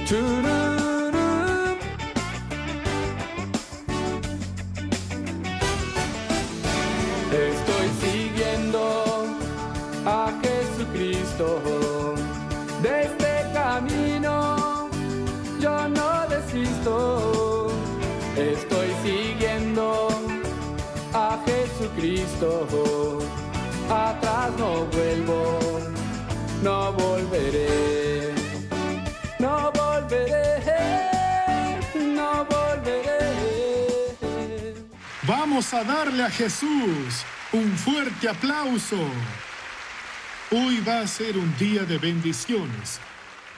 Tururú. Estoy siguiendo a Jesucristo. De este camino yo no desisto. Estoy siguiendo a Jesucristo. Atrás no vuelvo, no volveré. No volveré, no volveré. Vamos a darle a Jesús un fuerte aplauso. Hoy va a ser un día de bendiciones.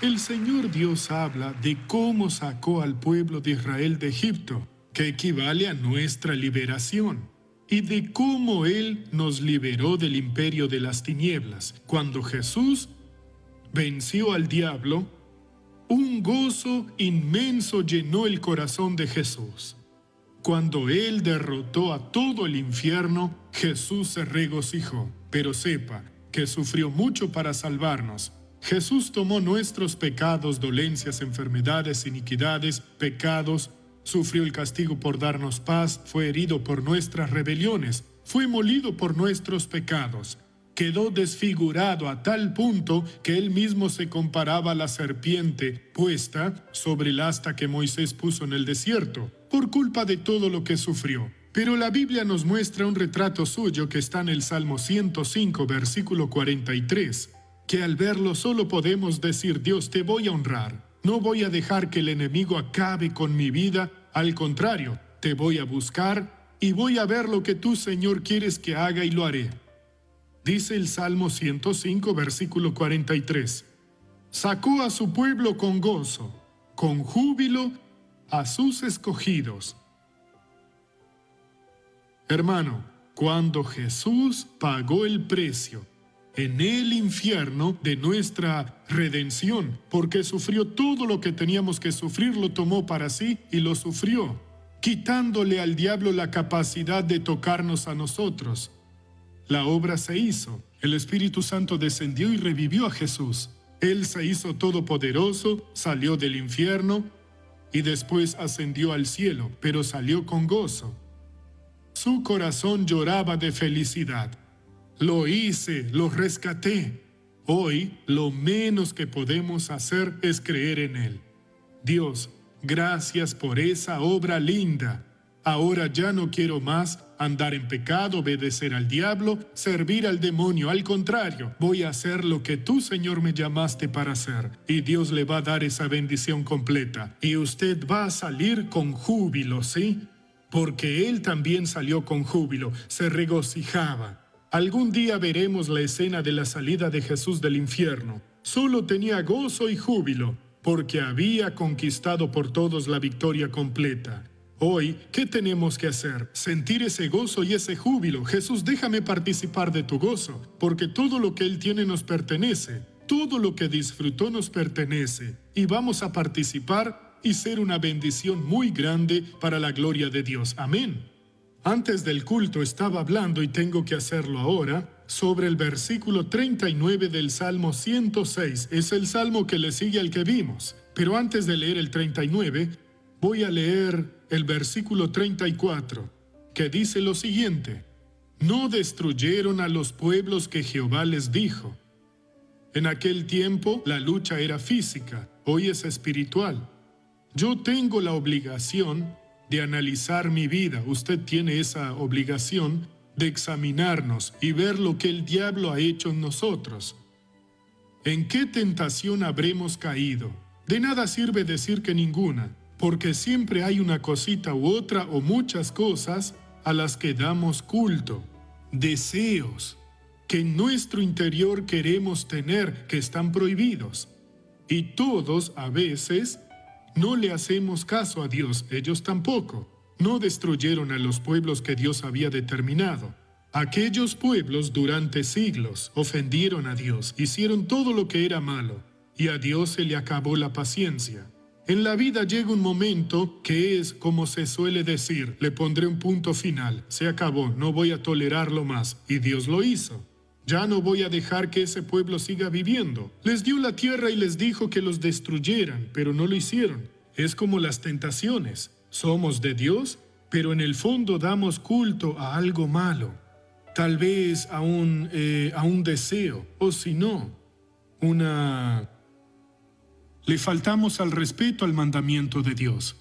El Señor Dios habla de cómo sacó al pueblo de Israel de Egipto, que equivale a nuestra liberación, y de cómo Él nos liberó del imperio de las tinieblas. Cuando Jesús venció al diablo, un gozo inmenso llenó el corazón de Jesús. Cuando Él derrotó a todo el infierno, Jesús se regocijó. Pero sepa que sufrió mucho para salvarnos. Jesús tomó nuestros pecados, dolencias, enfermedades, iniquidades, pecados, sufrió el castigo por darnos paz, fue herido por nuestras rebeliones, fue molido por nuestros pecados. Quedó desfigurado a tal punto que él mismo se comparaba a la serpiente puesta sobre el asta que Moisés puso en el desierto, por culpa de todo lo que sufrió. Pero la Biblia nos muestra un retrato suyo que está en el Salmo 105, versículo 43, que al verlo solo podemos decir: Dios, te voy a honrar. No voy a dejar que el enemigo acabe con mi vida, al contrario, te voy a buscar y voy a ver lo que tú, Señor, quieres que haga y lo haré. Dice el Salmo 105, versículo 43. Sacó a su pueblo con gozo, con júbilo a sus escogidos. Hermano, cuando Jesús pagó el precio en el infierno de nuestra redención, porque sufrió todo lo que teníamos que sufrir, lo tomó para sí y lo sufrió, quitándole al diablo la capacidad de tocarnos a nosotros. La obra se hizo. El Espíritu Santo descendió y revivió a Jesús. Él se hizo todopoderoso, salió del infierno y después ascendió al cielo, pero salió con gozo. Su corazón lloraba de felicidad. Lo hice, lo rescaté. Hoy, lo menos que podemos hacer es creer en Él. Dios, gracias por esa obra linda. Ahora ya no quiero más andar en pecado, obedecer al diablo, servir al demonio. Al contrario, voy a hacer lo que tú, Señor, me llamaste para hacer. Y Dios le va a dar esa bendición completa. Y usted va a salir con júbilo, ¿sí? Porque Él también salió con júbilo, se regocijaba. Algún día veremos la escena de la salida de Jesús del infierno. Solo tenía gozo y júbilo, porque había conquistado por todos la victoria completa. Hoy, ¿qué tenemos que hacer? Sentir ese gozo y ese júbilo. Jesús, déjame participar de tu gozo, porque todo lo que Él tiene nos pertenece. Todo lo que disfrutó nos pertenece. Y vamos a participar y ser una bendición muy grande para la gloria de Dios. Amén. Antes del culto estaba hablando, y tengo que hacerlo ahora, sobre el versículo 39 del Salmo 106. Es el salmo que le sigue al que vimos. Pero antes de leer el 39, voy a leer el versículo 34, que dice lo siguiente: No destruyeron a los pueblos que Jehová les dijo. En aquel tiempo la lucha era física, hoy es espiritual. Yo tengo la obligación de analizar mi vida. Usted tiene esa obligación de examinarnos y ver lo que el diablo ha hecho en nosotros. ¿En qué tentación habremos caído? De nada sirve decir que ninguna, porque siempre hay una cosita u otra o muchas cosas a las que damos culto, deseos que en nuestro interior queremos tener, que están prohibidos. Y todos a veces no le hacemos caso a Dios, ellos tampoco. No destruyeron a los pueblos que Dios había determinado. Aquellos pueblos durante siglos ofendieron a Dios, hicieron todo lo que era malo, y a Dios se le acabó la paciencia. En la vida llega un momento que es, como se suele decir, le pondré un punto final, se acabó, no voy a tolerarlo más, y Dios lo hizo. Ya no voy a dejar que ese pueblo siga viviendo. Les dio la tierra y les dijo que los destruyeran, pero no lo hicieron. Es como las tentaciones. Somos de Dios, pero en el fondo damos culto a algo malo. Tal vez a un deseo, o si no, le faltamos al respeto al mandamiento de Dios.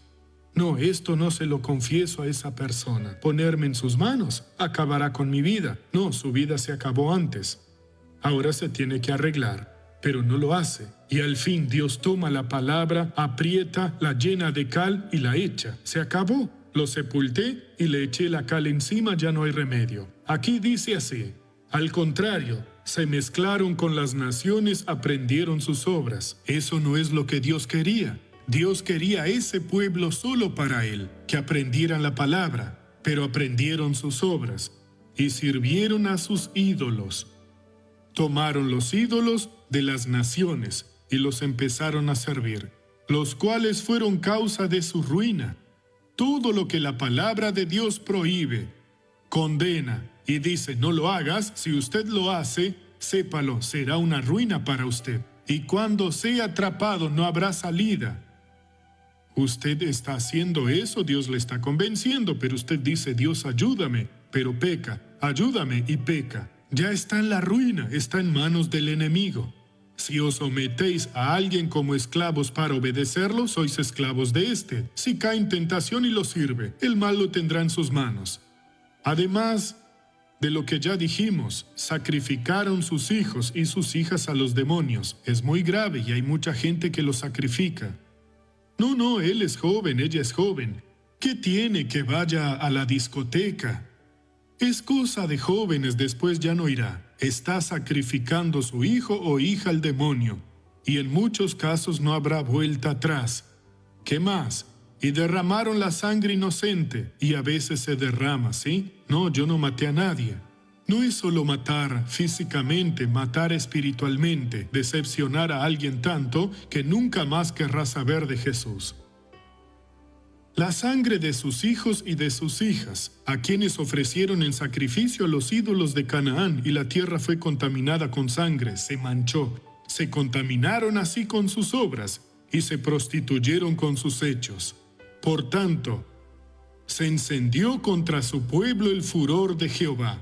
No, esto no se lo confieso a esa persona. Ponerme en sus manos acabará con mi vida. No, su vida se acabó antes. Ahora se tiene que arreglar, pero no lo hace. Y al fin Dios toma la palabra, aprieta, la llena de cal y la echa. Se acabó. Lo sepulté y le eché la cal encima, ya no hay remedio. Aquí dice así: al contrario, se mezclaron con las naciones, aprendieron sus obras. Eso no es lo que Dios quería. Dios quería ese pueblo solo para Él, que aprendieran la palabra, pero aprendieron sus obras y sirvieron a sus ídolos. Tomaron los ídolos de las naciones y los empezaron a servir, los cuales fueron causa de su ruina. Todo lo que la palabra de Dios prohíbe, condena y dice no lo hagas, si usted lo hace, sépalo, será una ruina para usted. Y cuando sea atrapado no habrá salida. Usted está haciendo eso, Dios le está convenciendo, pero usted dice, Dios ayúdame, pero peca, ayúdame y peca. Ya está en la ruina, está en manos del enemigo. Si os sometéis a alguien como esclavos para obedecerlo, sois esclavos de éste. Si cae en tentación y lo sirve, el mal lo tendrá en sus manos. Además de lo que ya dijimos, sacrificaron sus hijos y sus hijas a los demonios. Es muy grave y hay mucha gente que lo sacrifica. No, él es joven, ella es joven. ¿Qué tiene que vaya a la discoteca? Es cosa de jóvenes, después ya no irá. Está sacrificando su hijo o hija al demonio, y en muchos casos no habrá vuelta atrás. ¿Qué más? Y derramaron la sangre inocente, y a veces se derrama, ¿sí? No, yo no maté a nadie. No es solo matar físicamente, matar espiritualmente, decepcionar a alguien tanto que nunca más querrá saber de Jesús. La sangre de sus hijos y de sus hijas, a quienes ofrecieron en sacrificio a los ídolos de Canaán, y la tierra fue contaminada con sangre, se manchó. Se contaminaron así con sus obras, y se prostituyeron con sus hechos. Por tanto, se encendió contra su pueblo el furor de Jehová.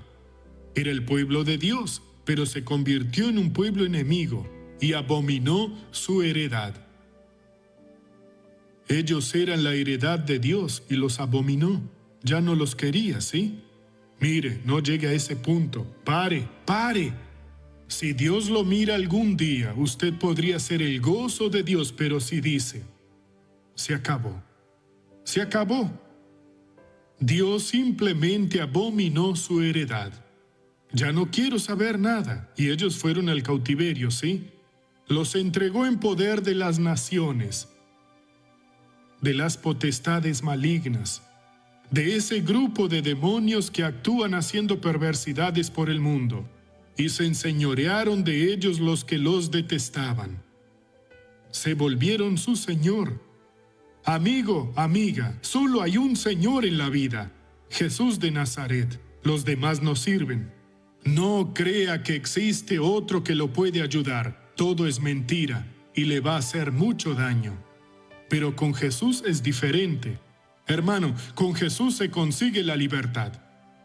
Era el pueblo de Dios, pero se convirtió en un pueblo enemigo, y abominó su heredad. Ellos eran la heredad de Dios y los abominó. Ya no los quería, ¿sí? Mire, no llegue a ese punto. Pare. Si Dios lo mira algún día, usted podría ser el gozo de Dios, pero si dice, se acabó. Se acabó. Dios simplemente abominó su heredad. Ya no quiero saber nada. Y ellos fueron al cautiverio, ¿sí? Los entregó en poder de las naciones, de las potestades malignas, de ese grupo de demonios que actúan haciendo perversidades por el mundo, y se enseñorearon de ellos los que los detestaban. Se volvieron su señor. Amigo, amiga, solo hay un Señor en la vida, Jesús de Nazaret. Los demás no sirven. No crea que existe otro que lo puede ayudar. Todo es mentira y le va a hacer mucho daño. Pero con Jesús es diferente. Hermano, con Jesús se consigue la libertad.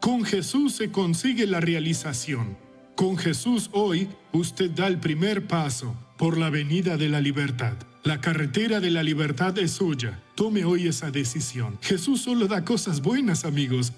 Con Jesús se consigue la realización. Con Jesús hoy usted da el primer paso por la avenida de la libertad. La carretera de la libertad es suya. Tome hoy esa decisión. Jesús solo da cosas buenas, amigos.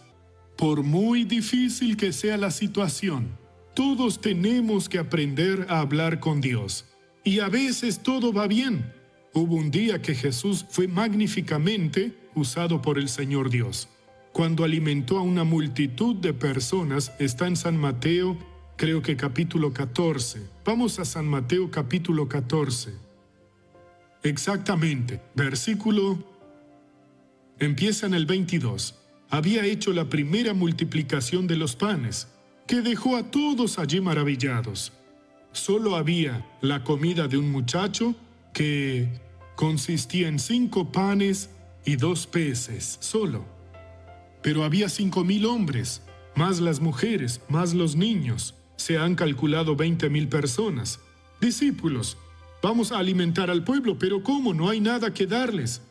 Por muy difícil que sea la situación, todos tenemos que aprender a hablar con Dios. Y a veces todo va bien. Hubo un día que Jesús fue magníficamente usado por el Señor Dios. Cuando alimentó a una multitud de personas, está en San Mateo, creo que capítulo 14. Vamos a San Mateo capítulo 14. Exactamente, versículo, empieza en el 22. Había hecho la primera multiplicación de los panes, que dejó a todos allí maravillados. Solo había la comida de un muchacho que consistía en 5 panes y 2 peces, solo. Pero había 5,000 hombres, más las mujeres, más los niños. Se han calculado 20.000 personas. Discípulos, vamos a alimentar al pueblo, pero ¿cómo? No hay nada que darles.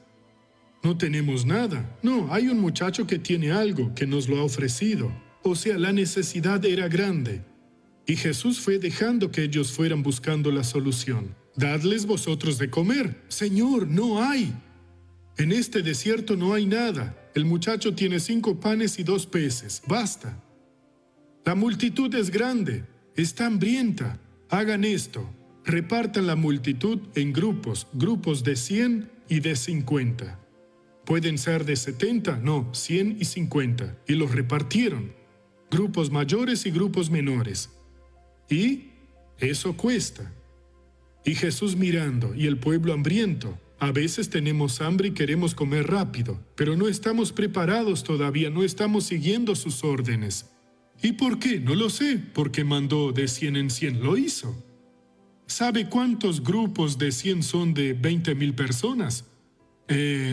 No tenemos nada. No, hay un muchacho que tiene algo, que nos lo ha ofrecido. O sea, la necesidad era grande. Y Jesús fue dejando que ellos fueran buscando la solución. Dadles vosotros de comer. Señor, no hay. En este desierto no hay nada. El muchacho tiene 5 panes y 2 peces. Basta. La multitud es grande. Está hambrienta. Hagan esto. Repartan la multitud en grupos. Grupos de 100 y de 50. ¿Pueden ser de 70? No, 100 y 50. Y los repartieron. Grupos mayores y grupos menores. Y eso cuesta. Y Jesús mirando, y el pueblo hambriento. A veces tenemos hambre y queremos comer rápido, pero no estamos preparados todavía, no estamos siguiendo sus órdenes. ¿Y por qué? No lo sé, porque mandó de 100 en 100, lo hizo. ¿Sabe cuántos grupos de 100 son de 20.000 personas?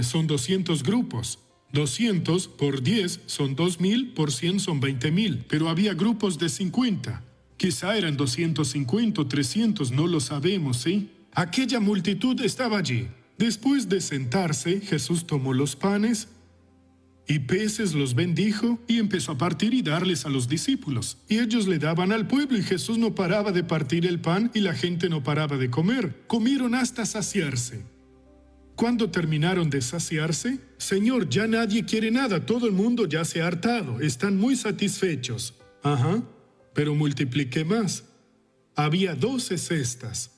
Son 200 grupos. 200 por 10 son 2.000, por 100 son 20.000, pero había grupos de 50. Quizá eran 250 o 300, no lo sabemos, ¿sí? Aquella multitud estaba allí. Después de sentarse, Jesús tomó los panes y peces, los bendijo y empezó a partir y darles a los discípulos. Y ellos le daban al pueblo y Jesús no paraba de partir el pan y la gente no paraba de comer. Comieron hasta saciarse. Cuando terminaron de saciarse, Señor, ya nadie quiere nada, todo el mundo ya se ha hartado, están muy satisfechos. Ajá, pero multipliqué más. Había 12 cestas.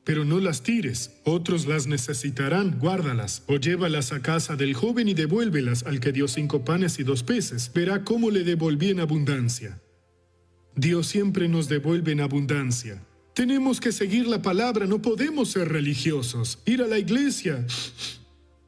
Pero no las tires, otros las necesitarán, guárdalas, o llévalas a casa del joven y devuélvelas al que dio 5 panes y 2 peces. Verá cómo le devolví en abundancia. Dios siempre nos devuelve en abundancia. Tenemos que seguir la palabra, no podemos ser religiosos, ir a la iglesia.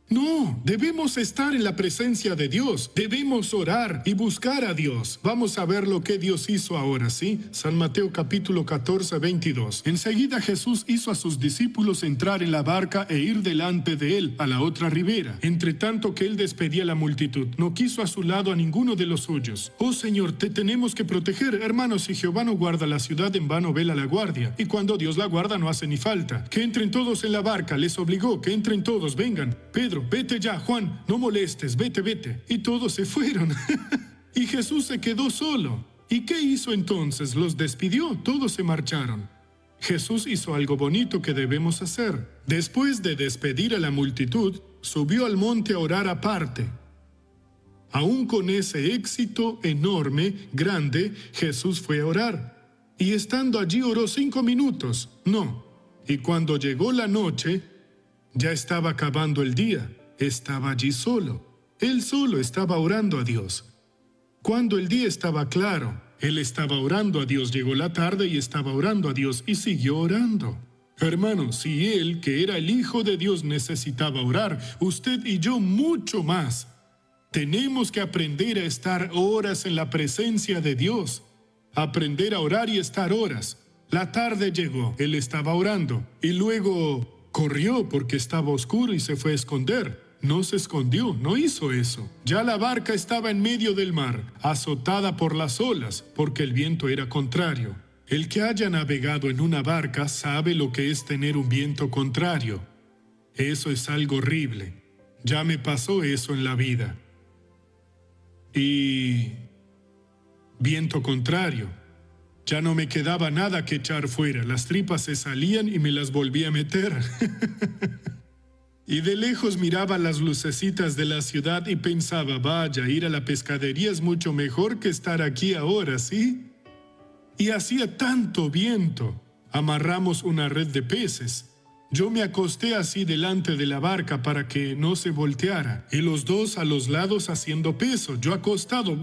No, debemos estar en la presencia de Dios, debemos orar y buscar a Dios. Vamos a ver lo que Dios hizo ahora, ¿sí? San Mateo capítulo 14, 22. Enseguida Jesús hizo a sus discípulos entrar en la barca e ir delante de él a la otra ribera. Entre tanto que él despedía a la multitud, no quiso a su lado a ninguno de los suyos. Oh Señor, te tenemos que proteger, hermanos, si Jehová no guarda la ciudad, en vano vela la guardia. Y cuando Dios la guarda no hace ni falta. Que entren todos en la barca, les obligó, que entren todos, vengan. Pedro, vete ya, Juan, no molestes, vete, vete. Y todos se fueron. Y Jesús se quedó solo. ¿Y qué hizo entonces? Los despidió, todos se marcharon. Jesús hizo algo bonito que debemos hacer. Después de despedir a la multitud, subió al monte a orar aparte. Aún con ese éxito enorme, grande, Jesús fue a orar. Y estando allí oró 5 minutos. No. Y cuando llegó la noche, ya estaba acabando el día. Estaba allí solo. Él solo estaba orando a Dios. Cuando el día estaba claro, él estaba orando a Dios. Llegó la tarde y estaba orando a Dios y siguió orando. Hermanos, si él, que era el Hijo de Dios, necesitaba orar, usted y yo mucho más. Tenemos que aprender a estar horas en la presencia de Dios. Aprender a orar y estar horas. La tarde llegó, él estaba orando y luego corrió porque estaba oscuro y se fue a esconder. No se escondió, no hizo eso. Ya la barca estaba en medio del mar, azotada por las olas, porque el viento era contrario. El que haya navegado en una barca sabe lo que es tener un viento contrario. Eso es algo horrible. Ya me pasó eso en la vida. Y viento contrario. Ya no me quedaba nada que echar fuera. Las tripas se salían y me las volví a meter. Y de lejos miraba las lucecitas de la ciudad y pensaba, vaya, ir a la pescadería es mucho mejor que estar aquí ahora, ¿sí? Y hacía tanto viento. Amarramos una red de peces. Yo me acosté así delante de la barca para que no se volteara. Y los dos a los lados haciendo peso. Yo acostado.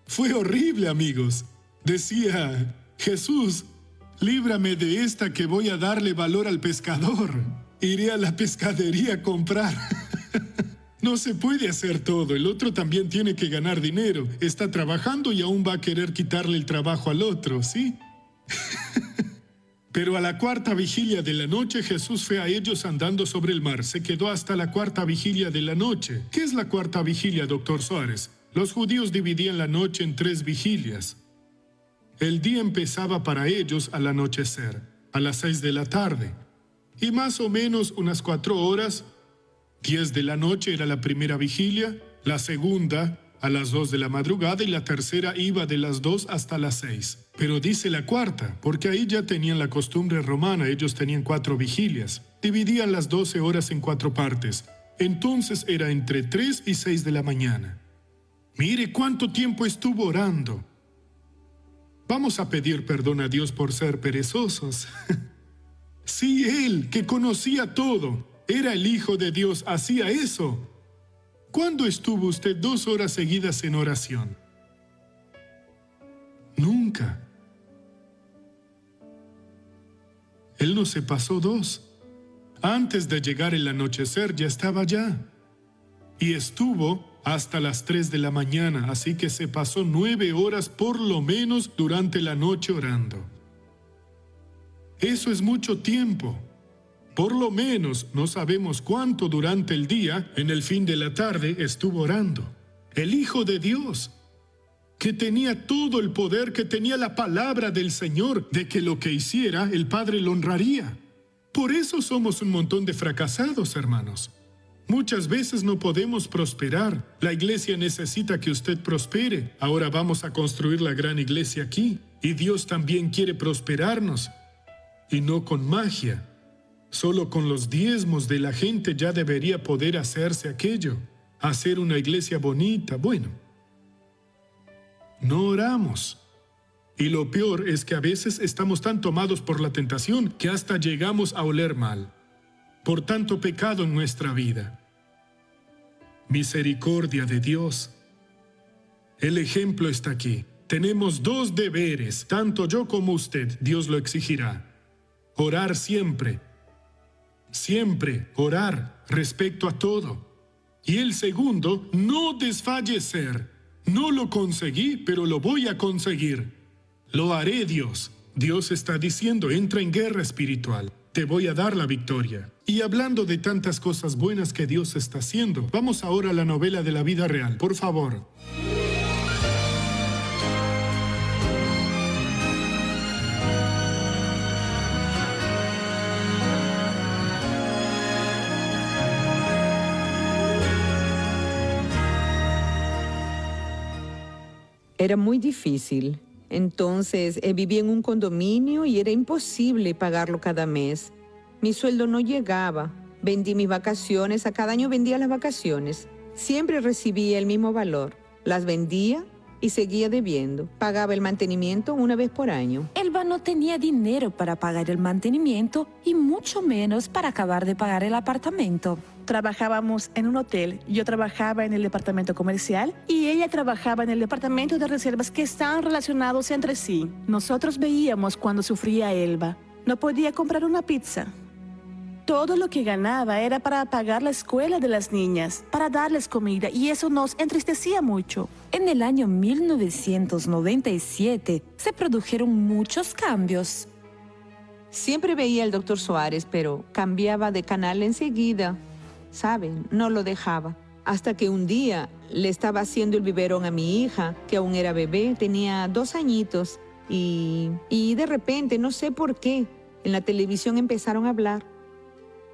Fue horrible, amigos. Decía, Jesús, líbrame de esta que voy a darle valor al pescador. Iré a la pescadería a comprar. No se puede hacer todo. El otro también tiene que ganar dinero. Está trabajando y aún va a querer quitarle el trabajo al otro, ¿sí? Pero a la 4ª vigilia de la noche Jesús fue a ellos andando sobre el mar. Se quedó hasta la 4ª vigilia de la noche. ¿Qué es la 4ª vigilia, doctor Suárez? Los judíos dividían la noche en 3 vigilias. El día empezaba para ellos al anochecer, a las 6 de la tarde, y más o menos unas 4 horas, 10 de la noche era la primera vigilia, la segunda a las 2 de la madrugada y la tercera iba de las 2 hasta las 6. Pero dice la cuarta, porque ahí ya tenían la costumbre romana, ellos tenían 4 vigilias. Dividían las 12 horas en 4 partes. Entonces era entre 3 y 6 de la mañana. Mire cuánto tiempo estuvo orando. Vamos a pedir perdón a Dios por ser perezosos. Sí, Él, que conocía todo, era el Hijo de Dios, hacía eso. ¿Cuándo estuvo usted 2 horas seguidas en oración? Nunca. Él no se pasó 2. Antes de llegar el anochecer ya estaba allá. Y estuvo hasta las 3 de la mañana, así que se pasó 9 horas por lo menos durante la noche orando. Eso es mucho tiempo. Por lo menos no sabemos cuánto durante el día, en el fin de la tarde, estuvo orando. El Hijo de Dios, que tenía todo el poder, que tenía la palabra del Señor, de que lo que hiciera, el Padre lo honraría. Por eso somos un montón de fracasados, hermanos. Muchas veces no podemos prosperar. La iglesia necesita que usted prospere. Ahora vamos a construir la gran iglesia aquí. Y Dios también quiere prosperarnos. Y no con magia. Solo con los diezmos de la gente ya debería poder hacerse aquello. Hacer una iglesia bonita. Bueno, no oramos. Y lo peor es que a veces estamos tan tomados por la tentación que hasta llegamos a oler mal. Por tanto pecado en nuestra vida. Misericordia de Dios. El ejemplo está aquí. Tenemos 2 deberes, tanto yo como usted, Dios lo exigirá. Orar siempre. Siempre orar respecto a todo. Y el segundo, no desfallecer. No lo conseguí, pero lo voy a conseguir. Lo haré, Dios. Dios está diciendo, entra en guerra espiritual. Te voy a dar la victoria. Y hablando de tantas cosas buenas que Dios está haciendo, vamos ahora a la novela de la vida real, por favor. Era muy difícil. Entonces vivía en un condominio y era imposible pagarlo cada mes. Mi sueldo no llegaba. Vendí mis vacaciones, a cada año vendía las vacaciones. Siempre recibía el mismo valor. Las vendía y seguía debiendo. Pagaba el mantenimiento una vez por año. Elba no tenía dinero para pagar el mantenimiento y mucho menos para acabar de pagar el apartamento. Trabajábamos en un hotel. Yo trabajaba en el departamento comercial y ella trabajaba en el departamento de reservas que estaban relacionados entre sí. Nosotros veíamos cuando sufría Elba. No podía comprar una pizza. Todo lo que ganaba era para pagar la escuela de las niñas, para darles comida, y eso nos entristecía mucho. En el año 1997 se produjeron muchos cambios. Siempre veía al doctor Suárez, pero cambiaba de canal enseguida. ¿Saben? No lo dejaba. Hasta que un día le estaba haciendo el biberón a mi hija, que aún era bebé, tenía 2 añitos. Y de repente, no sé por qué, en la televisión empezaron a hablar.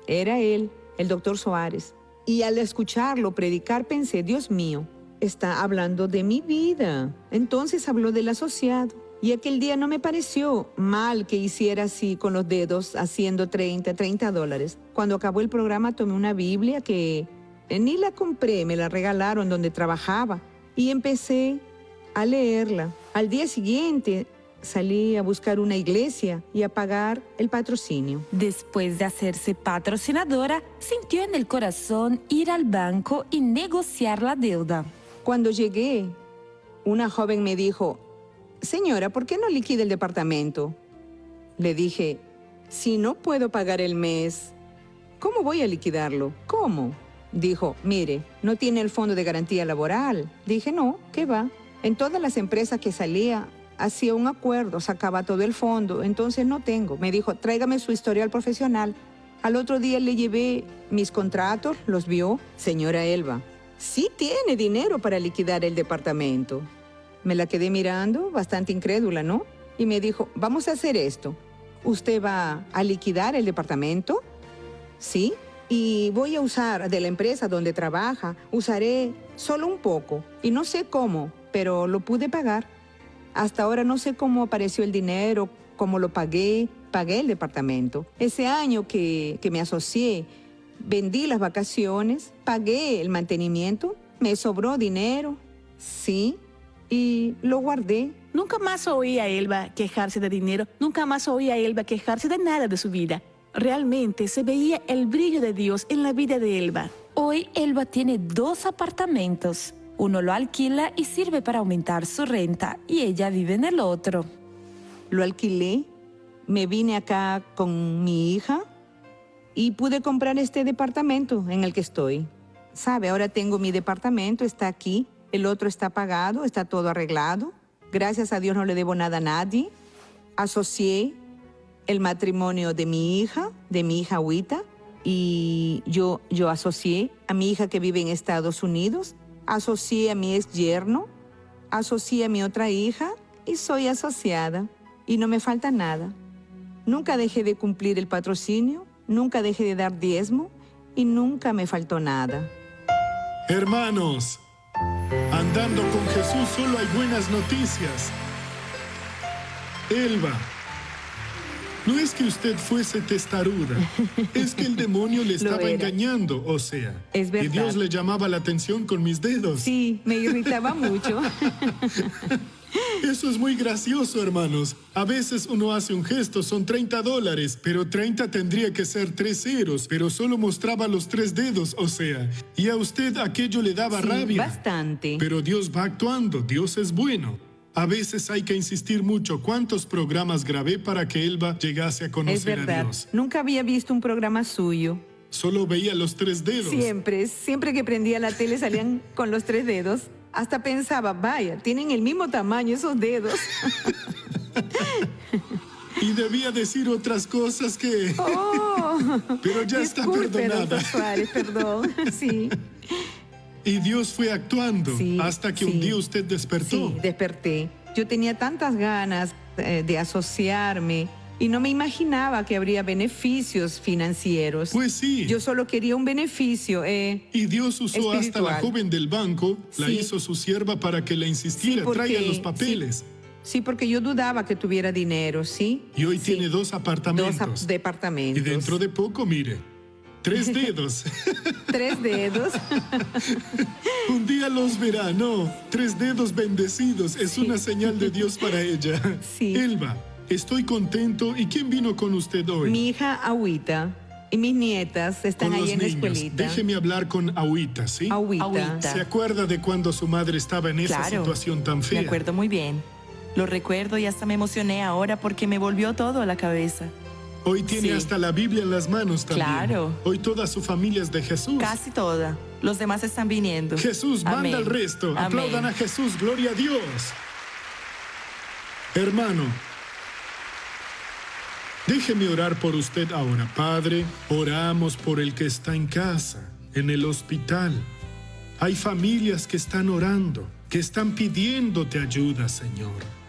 Era él, el doctor Suárez. Y al escucharlo predicar pensé, Dios mío, está hablando de mi vida. Entonces habló del asociado. Y aquel día no me pareció mal que hiciera así con los dedos, haciendo $30. Cuando acabó el programa tomé una Biblia que ni la compré, me la regalaron donde trabajaba. Y empecé a leerla. Al día siguiente salí a buscar una iglesia y a pagar el patrocinio. Después de hacerse patrocinadora, sintió en el corazón ir al banco y negociar la deuda. Cuando llegué, una joven me dijo, señora, ¿por qué no liquida el departamento? Le dije, si no puedo pagar el mes, ¿cómo voy a liquidarlo? ¿Cómo? Dijo, mire, ¿no tiene el fondo de garantía laboral? Dije, no, ¿qué va? En todas las empresas que salía, hacía un acuerdo, sacaba todo el fondo, entonces no tengo. Me dijo, tráigame su historial profesional. Al otro día le llevé mis contratos, los vio. Señora Elba, sí tiene dinero para liquidar el departamento. Me la quedé mirando, bastante incrédula, ¿no? Y me dijo, vamos a hacer esto. ¿Usted va a liquidar el departamento? Sí. Y voy a usar de la empresa donde trabaja, usaré solo un poco. Y no sé cómo, pero lo pude pagar. Hasta ahora no sé cómo apareció el dinero, cómo lo pagué el departamento. Ese año que me asocié, vendí las vacaciones, pagué el mantenimiento, me sobró dinero, sí, y lo guardé. Nunca más oí a Elba quejarse de dinero, nunca más oí a Elba quejarse de nada de su vida. Realmente se veía el brillo de Dios en la vida de Elba. Hoy Elba tiene 2 apartamentos. Uno lo alquila y sirve para aumentar su renta y ella vive en el otro. Lo alquilé, me vine acá con mi hija y pude comprar este departamento en el que estoy. Sabe, ahora tengo mi departamento, está aquí, el otro está pagado, está todo arreglado. Gracias a Dios no le debo nada a nadie. Asocié el matrimonio de mi hija Agüita, y yo asocié a mi hija que vive en Estados Unidos, asocié a mi ex yerno, asocié a mi otra hija y soy asociada y no me falta nada. Nunca dejé de cumplir el patrocinio, nunca dejé de dar diezmo y nunca me faltó nada. Hermanos, andando con Jesús solo hay buenas noticias. Elba, no es que usted fuese testaruda, es que el demonio le estaba engañando, o sea, es verdad. Y Dios le llamaba la atención con mis dedos. Sí, me irritaba mucho. Eso es muy gracioso, hermanos. A veces uno hace un gesto, son $30, pero 30 tendría que ser 3 ceros, pero solo mostraba los 3 dedos, o sea, y a usted aquello le daba rabia. Bastante. Pero Dios va actuando, Dios es bueno. A veces hay que insistir mucho. ¿Cuántos programas grabé para que Elba llegase a conocer Es verdad. a Dios? Nunca había visto un programa suyo. Solo veía los 3 dedos. Siempre que prendía la tele salían con los 3 dedos. Hasta pensaba, vaya, tienen el mismo tamaño esos dedos. Y debía decir otras cosas que... Oh, pero ya está disculpe, perdonada. doctor Suárez, perdón. Sí. Y Dios fue actuando hasta que un día usted despertó. Sí, desperté. Yo tenía tantas ganas de asociarme y no me imaginaba que habría beneficios financieros. Pues sí. Yo solo quería un beneficio y Dios usó hasta la joven del banco, la hizo su sierva para que le insistiera, traiga los papeles. Sí, porque yo dudaba que tuviera dinero, ¿sí? Y hoy tiene 2 apartamentos. 2 departamentos. Y dentro de poco, mire, 3 dedos. 3 dedos. Un día los verá, no. 3 dedos bendecidos. Es una señal de Dios para ella. Sí. Elba, estoy contento. ¿Y quién vino con usted hoy? Mi hija Agüita y mis nietas están ahí en la escuelita. Déjeme hablar con Agüita, ¿sí? Agüita. ¿Se acuerda de cuando su madre estaba en esa situación tan fea? Me acuerdo muy bien. Lo recuerdo y hasta me emocioné ahora porque me volvió todo a la cabeza. Hoy tiene hasta la Biblia en las manos también. Claro. Hoy toda su familia es de Jesús. Casi toda. Los demás están viniendo. Jesús manda al resto. Amén. Aplaudan a Jesús. Gloria a Dios. Hermano, déjeme orar por usted ahora. Padre, oramos por el que está en casa, en el hospital. Hay familias que están orando, que están pidiéndote ayuda, Señor.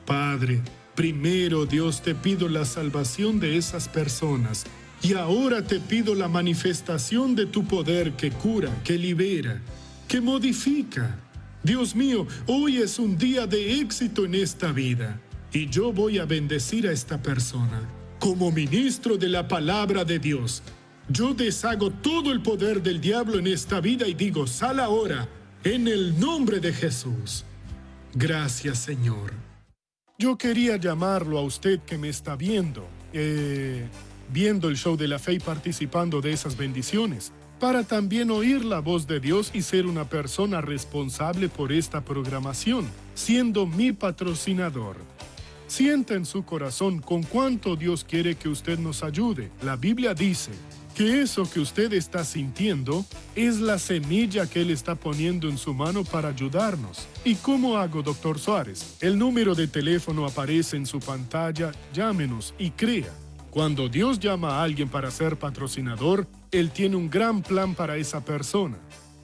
Padre, primero, Dios, te pido la salvación de esas personas y ahora te pido la manifestación de tu poder que cura, que libera, que modifica. Dios mío, hoy es un día de éxito en esta vida y yo voy a bendecir a esta persona. Como ministro de la palabra de Dios, yo deshago todo el poder del diablo en esta vida y digo, sal ahora, en el nombre de Jesús. Gracias, Señor. Yo quería llamarlo a usted que me está viendo, viendo el show de la fe y participando de esas bendiciones, para también oír la voz de Dios y ser una persona responsable por esta programación, siendo mi patrocinador. Sienta en su corazón con cuánto Dios quiere que usted nos ayude. La Biblia dice que eso que usted está sintiendo es la semilla que Él está poniendo en su mano para ayudarnos. ¿Y cómo hago, doctor Suárez? El número de teléfono aparece en su pantalla, llámenos y crea. Cuando Dios llama a alguien para ser patrocinador, Él tiene un gran plan para esa persona.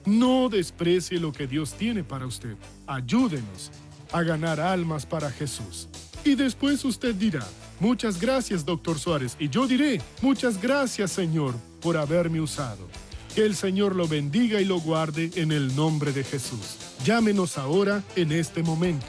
No desprecie lo que Dios tiene para usted. Ayúdenos a ganar almas para Jesús. Y después usted dirá, muchas gracias, Dr. Suárez. Y yo diré, muchas gracias, Señor, por haberme usado. Que el Señor lo bendiga y lo guarde en el nombre de Jesús. Llámenos ahora en este momento.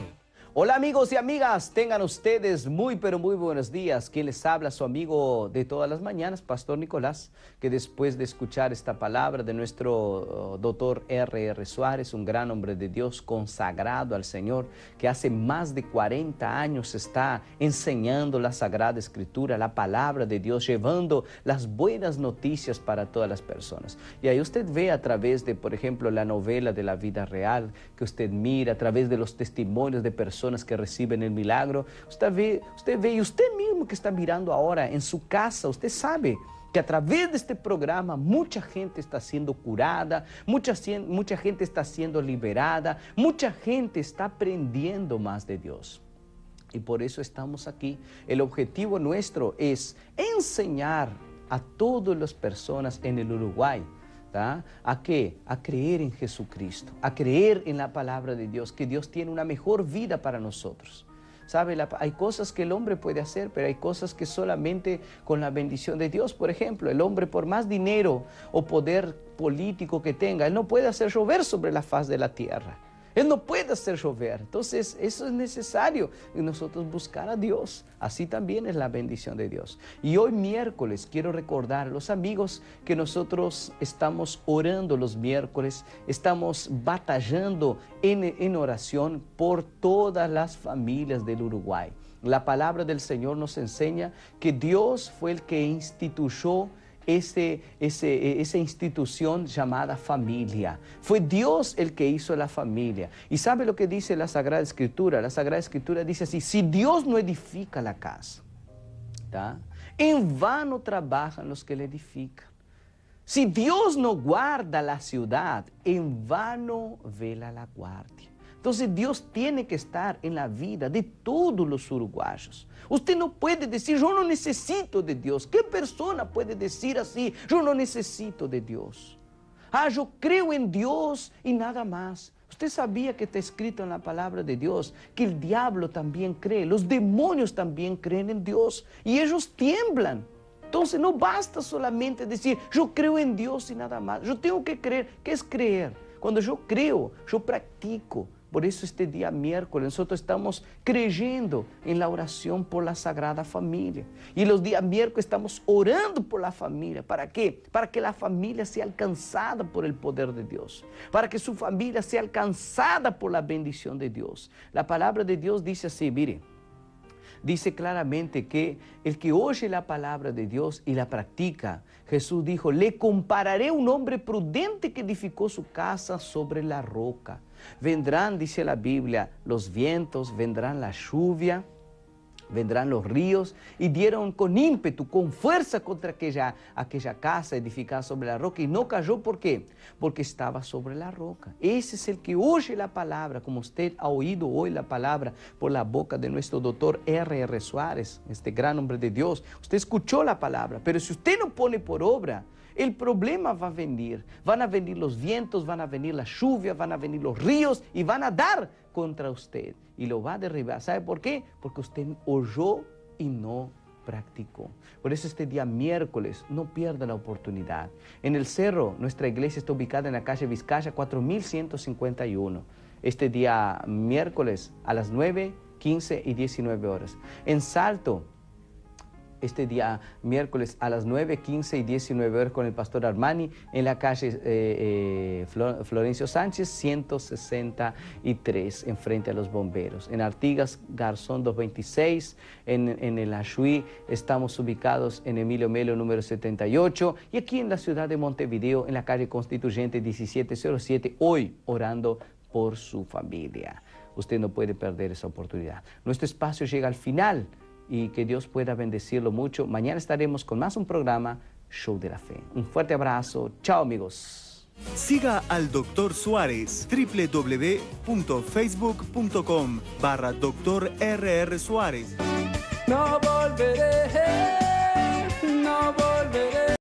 Hola amigos y amigas, tengan ustedes muy pero muy buenos días. Quien les habla, su amigo de todas las mañanas, Pastor Nicolás, que después de escuchar esta palabra de nuestro doctor R.R. Suárez, un gran hombre de Dios consagrado al Señor, que hace más de 40 años está enseñando la Sagrada Escritura, la palabra de Dios, llevando las buenas noticias para todas las personas. Y ahí usted ve a través de, por ejemplo, la novela de la vida real, que usted mira a través de los testimonios de personas que reciben el milagro, usted ve y usted mismo que está mirando ahora en su casa, usted sabe que a través de este programa mucha gente está siendo curada, mucha gente está siendo liberada, mucha gente está aprendiendo más de Dios. Y por eso estamos aquí. El objetivo nuestro es enseñar a todas las personas en el Uruguay, ¿tá? ¿A qué? A creer en Jesucristo, a creer en la palabra de Dios, que Dios tiene una mejor vida para nosotros. ¿Sabe? Hay cosas que el hombre puede hacer, pero hay cosas que solamente con la bendición de Dios. Por ejemplo, el hombre, por más dinero o poder político que tenga, él no puede hacer llover sobre la faz de la tierra. Él no puede hacer llover. Entonces, eso es necesario, nosotros buscar a Dios. Así también es la bendición de Dios. Y hoy miércoles quiero recordar a los amigos que nosotros estamos orando los miércoles, estamos batallando en oración por todas las familias del Uruguay. La palabra del Señor nos enseña que Dios fue el que instituyó esa institución llamada familia. Fue Dios el que hizo la familia. ¿Y sabe lo que dice la Sagrada Escritura? La Sagrada Escritura dice así: si Dios no edifica la casa, ¿tá? En vano trabajan los que la edifican. Si Dios no guarda la ciudad, en vano vela la guardia. Entonces Dios tiene que estar en la vida de todos los uruguayos. Usted no puede decir, yo no necesito de Dios. ¿Qué persona puede decir así? Yo no necesito de Dios. Yo creo en Dios y nada más. Usted sabía que está escrito en la palabra de Dios que el diablo también cree, los demonios también creen en Dios y ellos tiemblan. Entonces no basta solamente decir, yo creo en Dios y nada más. Yo tengo que creer. ¿Qué es creer? Cuando yo creo, yo practico. Por eso este día miércoles nosotros estamos creyendo en la oración por la Sagrada Familia. Y los días miércoles estamos orando por la familia. ¿Para qué? Para que la familia sea alcanzada por el poder de Dios. Para que su familia sea alcanzada por la bendición de Dios. La palabra de Dios dice así, mire. Dice claramente que el que oye la palabra de Dios y la practica, Jesús dijo, le compararé a un hombre prudente que edificó su casa sobre la roca. Vendrán, dice la Biblia, los vientos, vendrán la lluvia, vendrán los ríos y dieron con ímpetu, con fuerza contra aquella casa edificada sobre la roca y no cayó. ¿Por qué? Porque estaba sobre la roca. Ese es el que oye la palabra, como usted ha oído hoy la palabra por la boca de nuestro doctor R.R. Suárez, este gran hombre de Dios. Usted escuchó la palabra, pero si usted no pone por obra, el problema va a venir. Van a venir los vientos, van a venir la lluvia, van a venir los ríos y van a dar contra usted y lo va a derribar. ¿Sabe por qué? Porque usted oyó y no practicó. Por eso este día miércoles no pierda la oportunidad. En el Cerro, nuestra iglesia está ubicada en la calle Vizcaya 4151. Este día miércoles a las 9, 15 y 19 horas. En Salto, este día miércoles a las 9, 15 y 19 horas con el pastor Armani en la calle Florencio Sánchez 163 enfrente a los bomberos. En Artigas Garzón 226, en el Ashuí estamos ubicados en Emilio Melo número 78 y aquí en la ciudad de Montevideo en la calle Constituyente 1707, hoy orando por su familia. Usted no puede perder esa oportunidad. Nuestro espacio llega al final. Y que Dios pueda bendecirlo mucho. Mañana estaremos con más un programa, Show de la Fe. Un fuerte abrazo. Chao, amigos. Siga al Dr. Suárez, www.facebook.com/Dr. R.R. Suárez. No volveré, no volveré.